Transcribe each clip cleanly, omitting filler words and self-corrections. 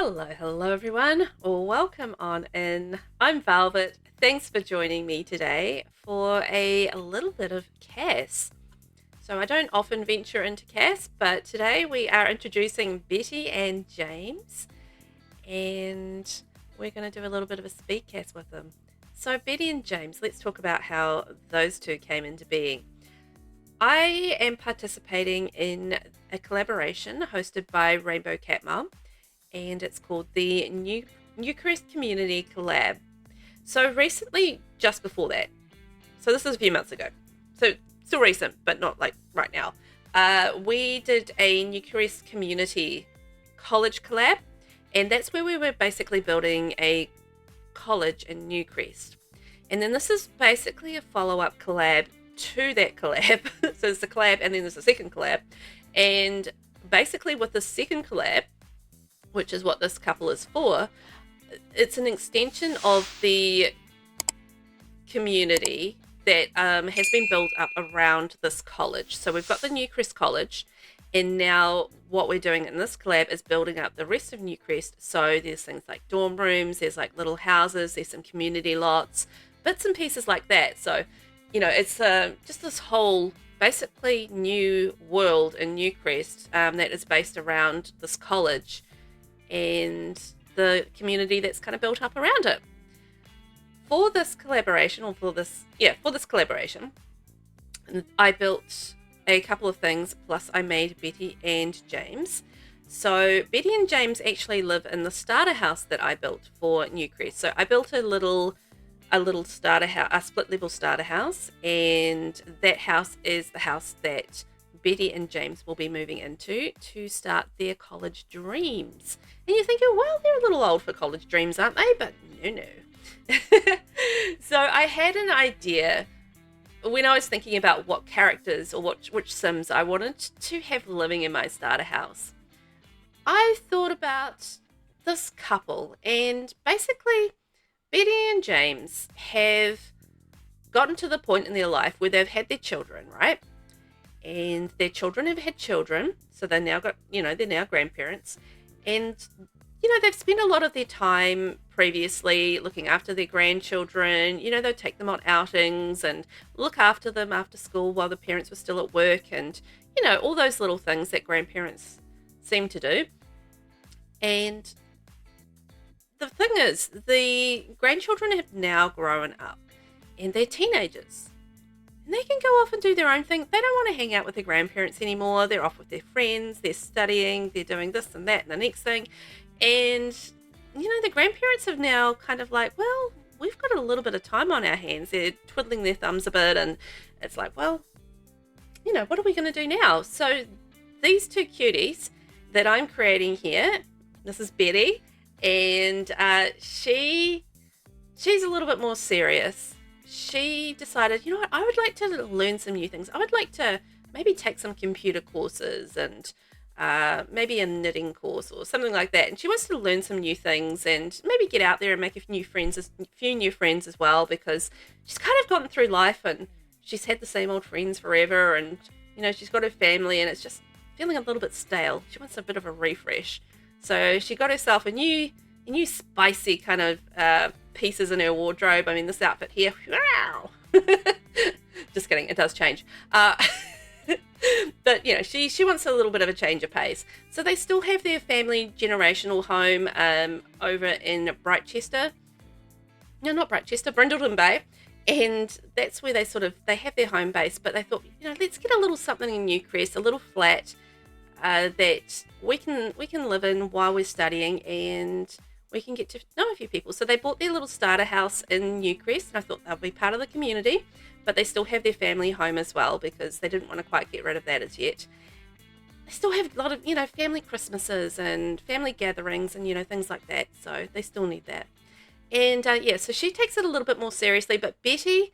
Hello everyone. Welcome on in. I'm Velvet. Thanks for joining me today for a little bit of CAS. So I don't often venture into CAS, but today we are introducing Betty and James, and we're going to do a little bit of a speed CAS with them. So Betty and James, let's talk about how those two came into being. I am participating in a collaboration hosted by Rainbow Cat Mom, and it's called the Newcrest Community Collab. So recently, just before that, so this is a few months ago, so still recent, but not like right now, we did a Newcrest Community College collab, and that's where we were basically building a college in Newcrest. And then this is basically a follow-up collab to that collab. So there's a collab and then there's a second collab. And basically with the second collab, which is what this couple is for, it's an extension of the community that has been built up around this college. So we've got the Newcrest College, and now what we're doing in this collab is building up the rest of Newcrest. So there's things like dorm rooms, there's like little houses, there's some community lots, bits and pieces like that. So, you know, it's just this whole basically new world in Newcrest that is based around this college and the community that's kind of built up around it. For this collaboration, I built a couple of things, plus I made Betty and James. So Betty and James actually live in the starter house that I built for Newcrest. So I built a little starter house, a split level starter house, and that house is the house that Betty and James will be moving into to start their college dreams. And you're thinking, well, they're a little old for college dreams, aren't they? But no. So I had an idea when I was thinking about what characters or which Sims I wanted to have living in my starter house. I thought about this couple, and basically Betty and James have gotten to the point in their life where they've had their children, right? And their children have had children, so they're now grandparents, and they've spent a lot of their time previously looking after their grandchildren. They'd take them on outings and look after them after school while the parents were still at work, and all those little things that grandparents seem to do. And the thing is, the grandchildren have now grown up and they're teenagers. And they can go off and do their own thing. They don't want to hang out with their grandparents anymore. They're off with their friends. They're studying. They're doing this and that and the next thing. And, the grandparents have now kind of like, well, we've got a little bit of time on our hands. They're twiddling their thumbs a bit. And it's like, well, what are we going to do now? So these two cuties that I'm creating here, this is Betty. And she's a little bit more serious. She decided, what, I would like to learn some new things. I would like to maybe take some computer courses and maybe a knitting course or something like that. And she wants to learn some new things and maybe get out there and make a few new friends as well, because she's kind of gotten through life and she's had the same old friends forever, and she's got her family and it's just feeling a little bit stale. She wants a bit of a refresh. So she got herself a new spicy kind of pieces in her wardrobe. I mean, this outfit here, wow. Just kidding, it does change. But she wants a little bit of a change of pace. So they still have their family generational home over in Brindleton Bay, and that's where they have their home base. But they thought, let's get a little something in Newcrest, a little flat that we can live in while we're studying, and we can get to know a few people. So they bought their little starter house in Newcrest, and I thought they'll be part of the community, but they still have their family home as well, because they didn't want to quite get rid of that as yet. They still have a lot of, family Christmases and family gatherings and, things like that. So they still need that. And so she takes it a little bit more seriously, but Betty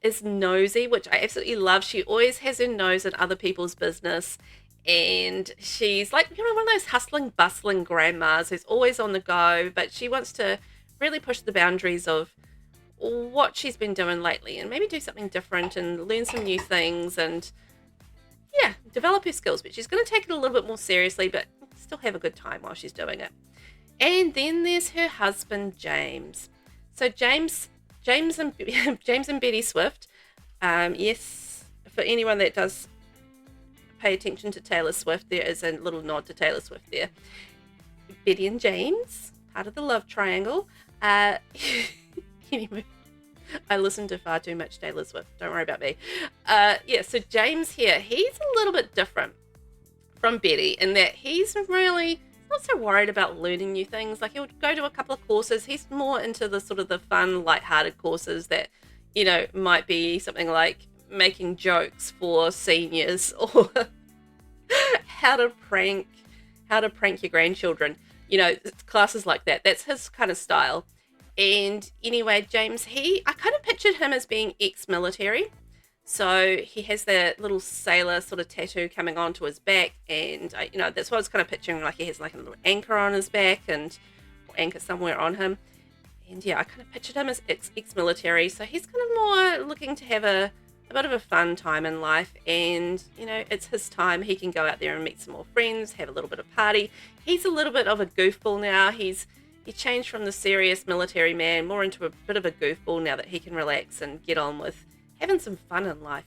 is nosy, which I absolutely love. She always has her nose in other people's business. And she's like, one of those hustling, bustling grandmas who's always on the go, but she wants to really push the boundaries of what she's been doing lately and maybe do something different and learn some new things and, develop her skills. But she's going to take it a little bit more seriously, but still have a good time while she's doing it. And then there's her husband, James. So James and James and Betty Swift. Yes, for anyone that does pay attention to Taylor Swift, there is a little nod to Taylor Swift there. Betty and James, part of the love triangle. Anyway, I listen to far too much Taylor Swift. Don't worry about me. Yeah, so James here, he's a little bit different from Betty in that he's really not so worried about learning new things. Like, he'll go to a couple of courses. He's more into the sort of the fun, light-hearted courses that, might be something like making jokes for seniors or how to prank your grandchildren. Classes like that. That's his kind of style. And anyway, James, I kind of pictured him as being ex-military. So he has that little sailor sort of tattoo coming onto his back, and that's what I was kind of picturing. Like, he has like a little anchor on his back, or anchor somewhere on him. And yeah, I kind of pictured him as ex-military. So he's kind of more looking to have a bit of a fun time in life, and it's his time. He can go out there and meet some more friends, have a little bit of party. He's a little bit of a goofball now. He changed from the serious military man more into a bit of a goofball now that he can relax and get on with having some fun in life,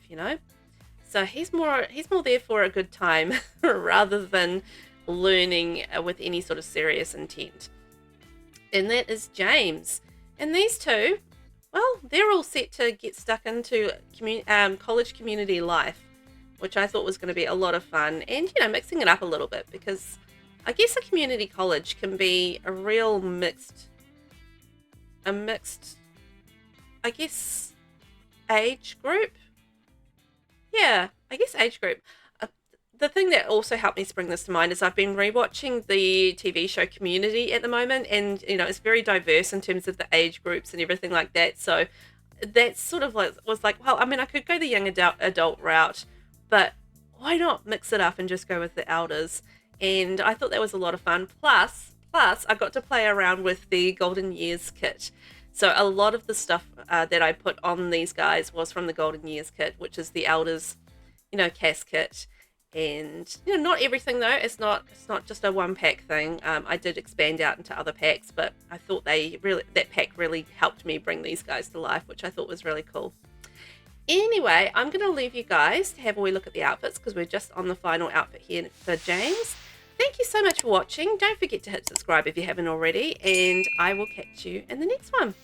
So he's more there for a good time rather than learning with any sort of serious intent. And that is James. And these two, well, they're all set to get stuck into college community life, which I thought was going to be a lot of fun, and mixing it up a little bit, because I guess a community college can be a real mixed, I guess, age group. Yeah, I guess age group. The thing that also helped me spring this to mind is I've been rewatching the TV show Community at the moment, and it's very diverse in terms of the age groups and everything like that. So that sort of was like, well, I mean, I could go the young adult route, but why not mix it up and just go with the elders? And I thought that was a lot of fun. Plus, I got to play around with the Golden Years kit. So a lot of the stuff that I put on these guys was from the Golden Years kit, which is the elders, cast kit. And not everything though. It's not just a one pack thing. I did expand out into other packs, but I thought that pack really helped me bring these guys to life, which I thought was really cool. Anyway, I'm going to leave you guys to have a wee look at the outfits, because we're just on the final outfit here for James. Thank you so much for watching. Don't forget to hit subscribe if you haven't already, and I will catch you in the next one.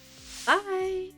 Bye.